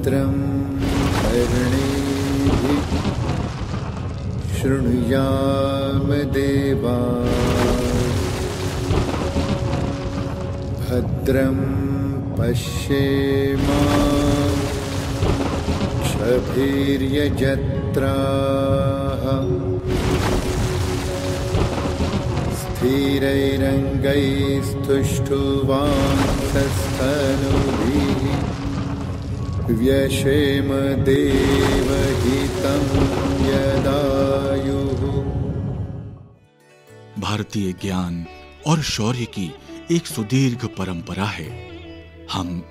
भद्रं कर्णेभिः शृणुयाम देवाः भद्रं पश्येमाक्षभिर्यजत्राः स्थिरैरङ्गैस्तुष्टुवांसस्तनूभिः व्यशेम देवहितं यदायुः। भारतीय ज्ञान और शौर्य की एक सुदीर्घ परंपरा है। हम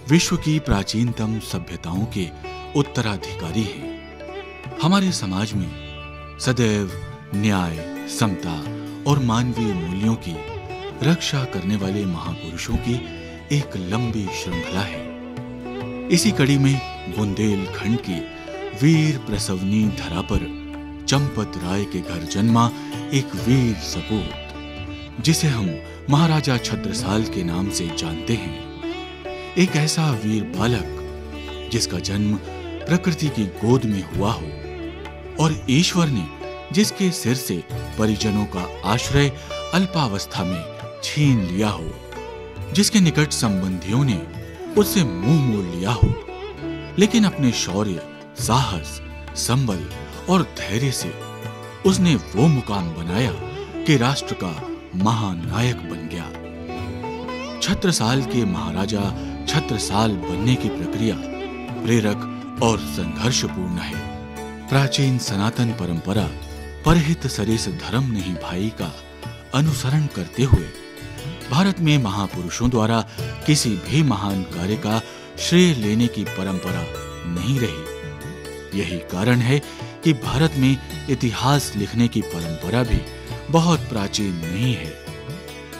विश्व की प्राचीनतम सभ्यताओं के उत्तराधिकारी हैं। हमारे समाज में सदैव न्याय, समता और मानवीय मूल्यों की रक्षा करने वाले महापुरुषों की एक लंबी श्रृंखला है। इसी कड़ी में बुंदेलखंड की वीर प्रसवनी धरा पर चंपत राय के घर जन्मा एक वीर सपूत, जिसे हम महाराजा छत्रसाल के नाम से जानते हैं। एक ऐसा वीर बालक जिसका जन्म प्रकृति की गोद में हुआ हो और ईश्वर ने जिसके सिर से परिजनों का आश्रय अल्पावस्था में छीन लिया हो, जिसके निकट संबंधियों ने उससे मुंह मोड़ लिया हो, लेकिन अपने शौर्य, साहस, संबल और धैर्य से उसने वो मुकाम बनाया कि राष्ट्र का महानायक बन गया। छत्रसाल के महाराजा छत्रसाल बनने की प्रक्रिया प्रेरक और संघर्षपूर्ण है। प्राचीन सनातन परंपरा परहित सरिस धर्म नहीं भाई का अनुसरण करते हुए भारत में महापुरुषों द्वारा किसी भी महान कार्य का श्रेय लेने की परंपरा नहीं रही। यही कारण है कि भारत में इतिहास लिखने की परंपरा भी बहुत प्राचीन नहीं है।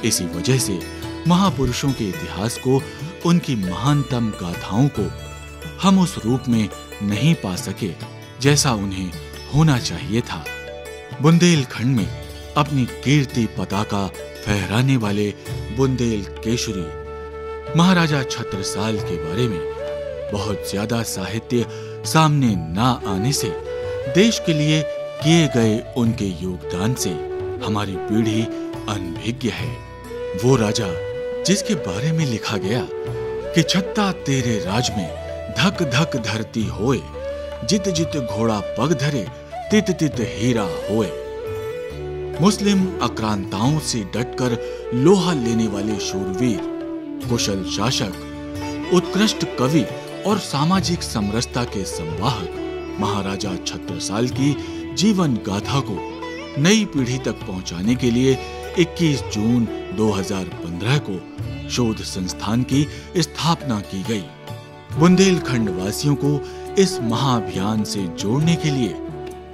इसी वजह से महापुरुषों के इतिहास को, उनकी महानतम गाथाओं को हम उस रूप में नहीं पा सके जैसा उन्हें होना चाहिए था। बुंदेलखंड में अपनी कीर्ति पताका फहराने वाले बुंदेल केशरी महाराजा छत्रसाल के बारे में बहुत ज्यादा साहित्य सामने ना आने से देश के लिए किए गए उनके योगदान से हमारी पीढ़ी अनभिज्ञ है। वो राजा जिसके बारे में लिखा गया कि छत्ता तेरे राज में धक धक धरती होए, जित जित घोड़ा पग धरे तित तित हीरा होए। मुस्लिम आक्रांताओं से डटकर लोहा लेने वाले शूरवीर, कुशल शासक, उत्कृष्ट कवि और सामाजिक समरसता के संवाहक महाराजा छत्रसाल की जीवन गाथा को नई पीढ़ी तक पहुंचाने के लिए 21 जून 2015 को शोध संस्थान की स्थापना की गई। बुंदेलखंड वासियों को इस महाअभियान से जोड़ने के लिए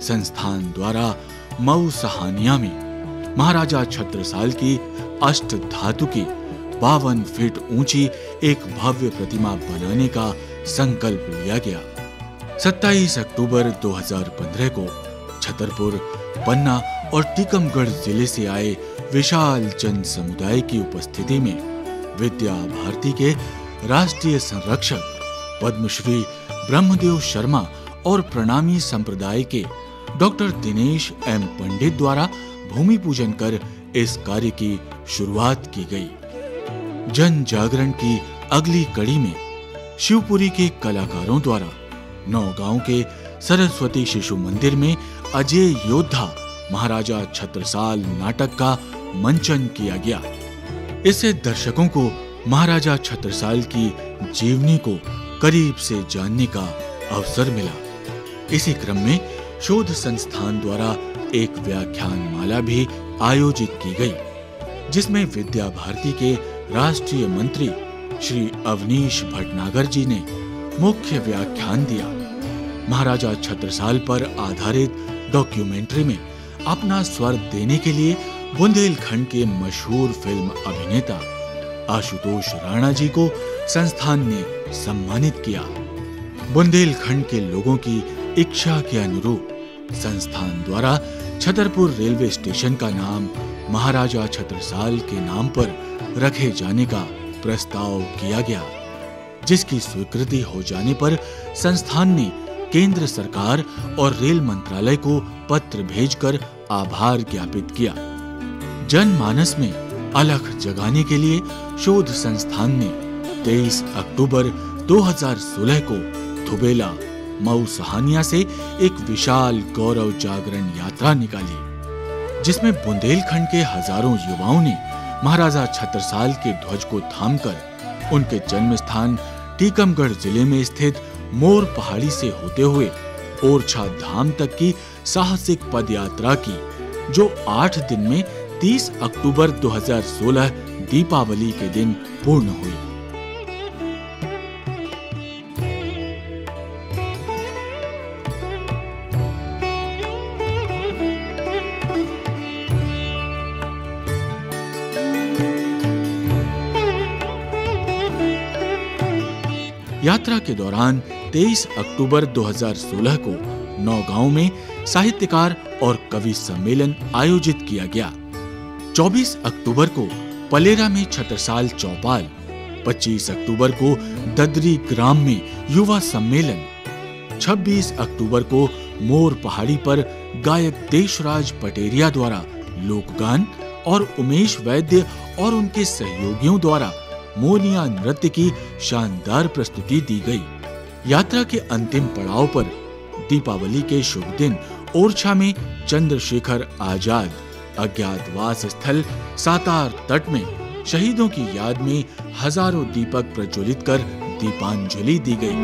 संस्थान द्वारा मऊ सहानिया में महाराजा छत्रसाल की अष्ट धातु की 52 फीट ऊंची एक भव्य प्रतिमा बनाने का संकल्प लिया गया। 27 अक्टूबर 2015 को छतरपुर, पन्ना और टीकमगढ़ जिले से आए विशाल जन समुदाय की उपस्थिति में विद्या भारती के राष्ट्रीय संरक्षक पद्मश्री ब्रह्मदेव शर्मा और प्रणामी संप्रदाय के डॉक्टर दिनेश एम पंडित द्वारा भूमि पूजन कर इस कार्य की शुरुआत की गई। जन जागरण की अगली कड़ी में शिवपुरी के कलाकारों द्वारा नौगांव के सरस्वती शिशु मंदिर में अजय योद्धा महाराजा छत्रसाल नाटक का मंचन किया गया। इससे दर्शकों को महाराजा छत्रसाल की जीवनी को करीब से जानने का अवसर मिला। इसी क्रम में शोध संस्थान द्वारा एक व्याख्यान माला भी आयोजित की गई, जिसमें विद्या भारती के राष्ट्रीय मंत्री श्री अवनीश भटनागर जी ने मुख्य व्याख्यान दिया। महाराजा छत्रसाल पर आधारित डॉक्यूमेंट्री में अपना स्वर देने के लिए बुंदेलखंड के मशहूर फिल्म अभिनेता आशुतोष राणा जी को संस्थान ने सम्मानित किया। बुंदेलखंड के लोगों की इच्छा के अनुरूप संस्थान द्वारा छतरपुर रेलवे स्टेशन का नाम महाराजा छत्रसाल के नाम पर रखे जाने का प्रस्ताव किया गया। जिसकी स्वीकृति हो जाने पर संस्थान ने केंद्र सरकार और रेल मंत्रालय को पत्र भेजकर आभार ज्ञापित किया। जनमानस में अलख जगाने के लिए शोध संस्थान ने 23 अक्टूबर 2016 को थुबेला मऊ सहानिया से एक विशाल गौरव जागरण यात्रा निकाली, जिसमें बुंदेलखंड के हजारों युवाओं ने महाराजा छत्रसाल के ध्वज को थामकर उनके जन्म स्थान टीकमगढ़ जिले में स्थित मोर पहाड़ी से होते हुए ओरछा धाम तक की साहसिक पद यात्रा की, जो 8 दिन में 30 अक्टूबर 2016 दीपावली के दिन पूर्ण हुई। यात्रा के दौरान 23 अक्टूबर 2016 को नौगांव में साहित्यकार और कवि सम्मेलन आयोजित किया गया। 24 अक्टूबर को पलेरा में छत्रसाल चौपाल, 25 अक्टूबर को ददरी ग्राम में युवा सम्मेलन, 26 अक्टूबर को मोर पहाड़ी पर गायक देशराज पटेरिया द्वारा लोकगान और उमेश वैद्य और उनके सहयोगियों द्वारा मोनिया नृत्य की शानदार प्रस्तुति दी गई। यात्रा के अंतिम पड़ाव पर दीपावली के शुभ दिन ओरछा में चंद्रशेखर आजाद अज्ञातवास स्थल सातार तट में शहीदों की याद में हजारों दीपक प्रज्वलित कर दीपांजलि दी गई।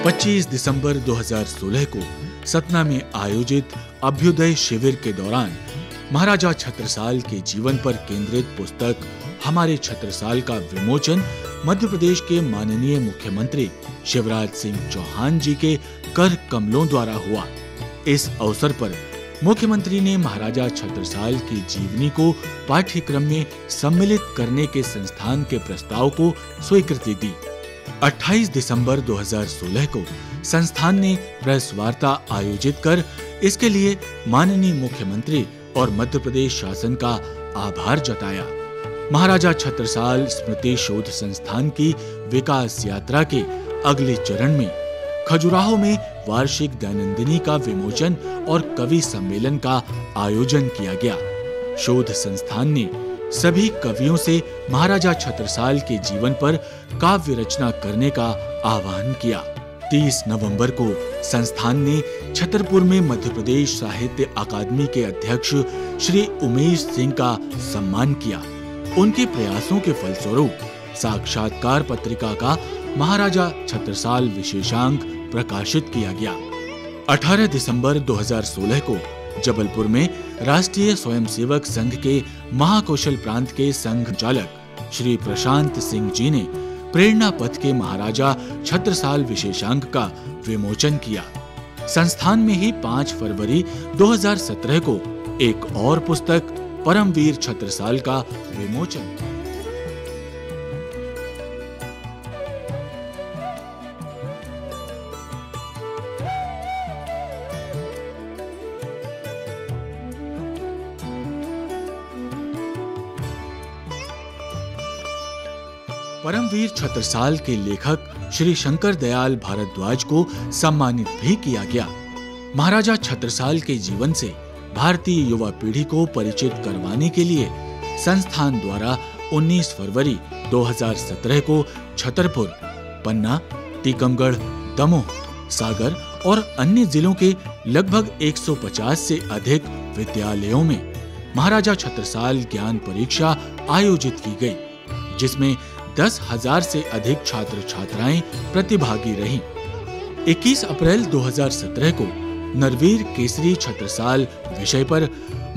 25 दिसंबर 2016 को सतना में आयोजित अभ्युदय शिविर के दौरान महाराजा छत्रसाल के जीवन पर केंद्रित पुस्तक हमारे छत्रसाल का विमोचन मध्य प्रदेश के माननीय मुख्यमंत्री शिवराज सिंह चौहान जी के कर कमलों द्वारा हुआ। इस अवसर पर मुख्यमंत्री ने महाराजा छत्रसाल की जीवनी को पाठ्यक्रम में सम्मिलित करने के संस्थान के प्रस्ताव को स्वीकृति दी। 28 दिसंबर 2016 को संस्थान ने प्रेस वार्ता आयोजित कर इसके लिए माननीय मुख्यमंत्री और मध्य प्रदेश शासन का आभार जताया। महाराजा छत्रसाल स्मृति शोध संस्थान की विकास यात्रा के अगले चरण में खजुराहो में वार्षिक दैनंदिनी का विमोचन और कवि सम्मेलन का आयोजन किया गया। शोध संस्थान ने सभी कवियों से महाराजा छत्रसाल के जीवन पर काव्य रचना करने का आह्वान किया। 30 नवंबर को संस्थान ने छतरपुर में मध्य प्रदेश साहित्य अकादमी के अध्यक्ष श्री उमेश सिंह का सम्मान किया। उनके प्रयासों के फलस्वरूप साक्षात्कार पत्रिका का महाराजा छत्रसाल विशेषांक प्रकाशित किया गया। 18 दिसंबर 2016 को जबलपुर में राष्ट्रीय स्वयंसेवक संघ के महाकौशल प्रांत के संघ चालक श्री प्रशांत सिंह जी ने प्रेरणा पथ के महाराजा छत्रसाल विशेषांक का विमोचन किया। संस्थान में ही 5 फरवरी 2017 को एक और पुस्तक परमवीर छत्रसाल का विमोचन। परमवीर छत्रसाल के लेखक श्री शंकर दयाल भारद्वाज को सम्मानित भी किया गया। महाराजा छत्रसाल के जीवन से भारतीय युवा पीढ़ी को परिचित करवाने के लिए संस्थान द्वारा 19 फरवरी 2017 को छतरपुर, पन्ना, टीकमगढ़, दमोह, सागर और अन्य जिलों के लगभग 150 से अधिक विद्यालयों में महाराजा छत्रसाल ज्ञान परीक्षा आयोजित की गई, जिसमें 10,000 से अधिक छात्र छात्राएं प्रतिभागी रहीं। 21 अप्रैल 2017 को नरवीर केसरी छत्रसाल विषय पर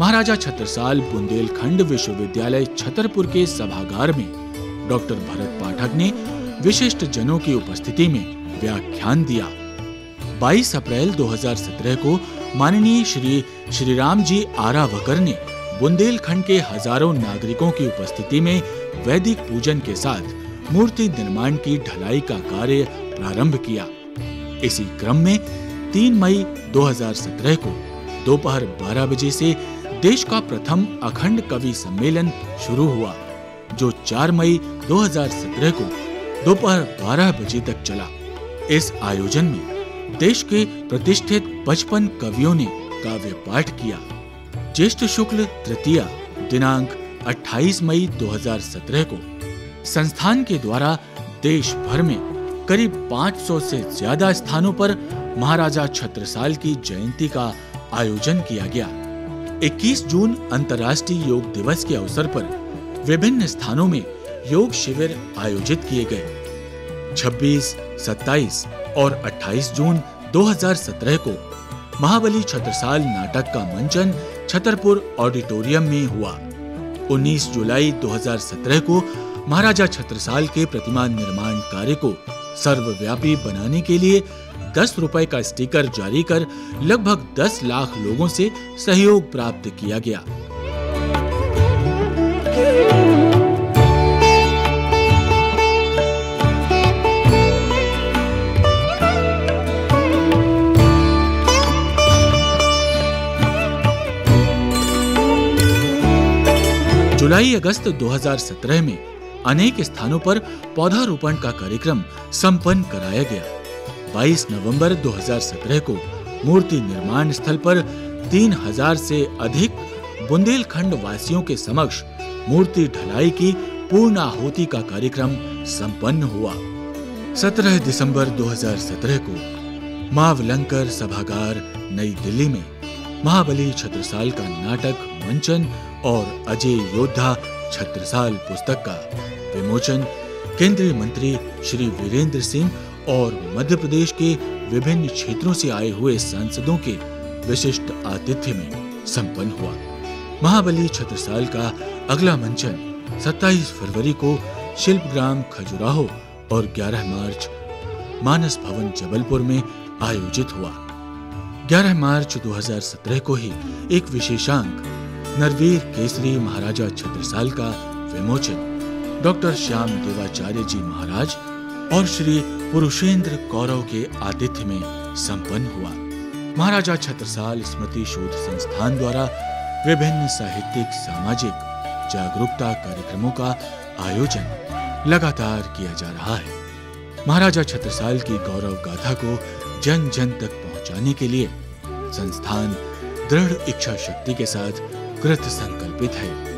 महाराजा छत्रसाल बुंदेलखंड विश्वविद्यालय छतरपुर के सभागार में डॉक्टर भरत पाठक ने विशिष्ट जनों की उपस्थिति में व्याख्यान दिया। 22 अप्रैल 2017 को माननीय श्री राम जी आरावकर ने बुंदेलखंड के हजारों नागरिकों की उपस्थिति में वैदिक पूजन के साथ मूर्ति निर्माण की ढलाई का कार्य प्रारंभ किया। इसी क्रम में 3 मई 2017 को दोपहर 12 बजे से देश का प्रथम अखंड कवि सम्मेलन शुरू हुआ, जो 4 मई 2017 को दोपहर 12 बजे तक चला। इस आयोजन में देश के प्रतिष्ठित 55 कवियों ने काव्य पाठ किया। ज्येष्ठ शुक्ल तृतीया दिनांक 28 मई 2017 को संस्थान के द्वारा देश भर में करीब 500 से ज्यादा स्थानों पर महाराजा छत्रसाल की जयंती का आयोजन किया गया। 21 जून अंतर्राष्ट्रीय योग दिवस के अवसर पर विभिन्न स्थानों में योग शिविर आयोजित किए गए। 26, 27 और 28 जून 2017 को महाबली छत्रसाल नाटक का मंचन छतरपुर ऑडिटोरियम में हुआ। 19 जुलाई 2017 को महाराजा छत्रसाल के प्रतिमा निर्माण कार्य को सर्वव्यापी बनाने के लिए 10 रुपए का स्टिकर जारी कर लगभग 10 लाख लोगों से सहयोग प्राप्त किया गया। जुलाई अगस्त 2017 में अनेक स्थानों पर पौधारोपण का कार्यक्रम संपन्न कराया गया। 22 नवंबर 2017 को मूर्ति निर्माण स्थल पर 3000 से अधिक बुंदेलखंड वासियों के समक्ष मूर्ति ढलाई की पूर्ण आहुति का कार्यक्रम संपन्न हुआ। 17 दिसंबर 2017 को मावलंकर सभागार नई दिल्ली में महाबली छत्रसाल का नाटक मंचन और अजय योद्धा छत्रसाल पुस्तक का विमोचन केंद्रीय मंत्री श्री वीरेंद्र सिंह और मध्य प्रदेश के विभिन्न क्षेत्रों से आए हुए सांसदों के विशिष्ट आतिथ्य में संपन्न हुआ। महाबली छत्रसाल का अगला मंचन 27 फरवरी को शिल्पग्राम खजुराहो और 11 मार्च मानस भवन जबलपुर में आयोजित हुआ। 11 मार्च 2017 को ही एक विशेषांक नरवीर केसरी महाराजा छत्रसाल का विमोचन डॉक्टर श्याम देवाचार्य जी महाराज और श्री पुरुषेंद्र कौरव के आतिथ्य में संपन्न हुआ। महाराजा छत्रसाल स्मृति शोध संस्थान द्वारा विभिन्न साहित्यिक सामाजिक जागरूकता कार्यक्रमों का आयोजन लगातार किया जा रहा है। महाराजा छत्रसाल की गौरव गाथा को जन जन तक पहुंचाने के लिए संस्थान दृढ़ इच्छा शक्ति के साथ कृत संकल्पित है।